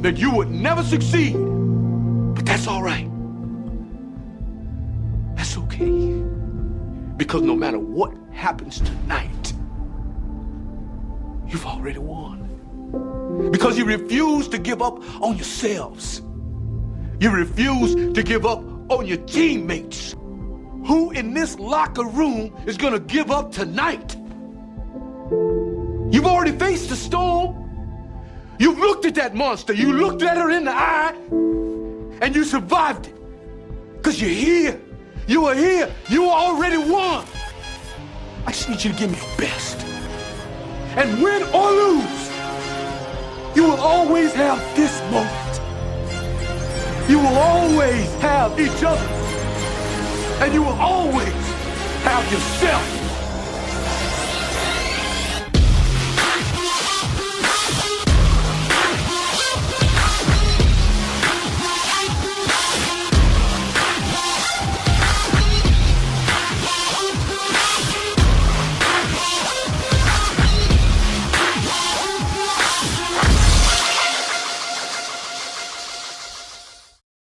that you would never succeed. But that's all right. That's okay. Because no matter what happens tonight, you've already won. Because you refuse to give up on yourselves. You refuse to give up on your teammates. Who in this locker room is gonna give up tonight? You've already faced the storm. You've looked at that monster. You looked at her in the eye, and you survived it. Because you're here. You are here. You already won. I just need you to give me your best. And win or lose, you will always have this moment. You will always have each other. And you will always have yourself.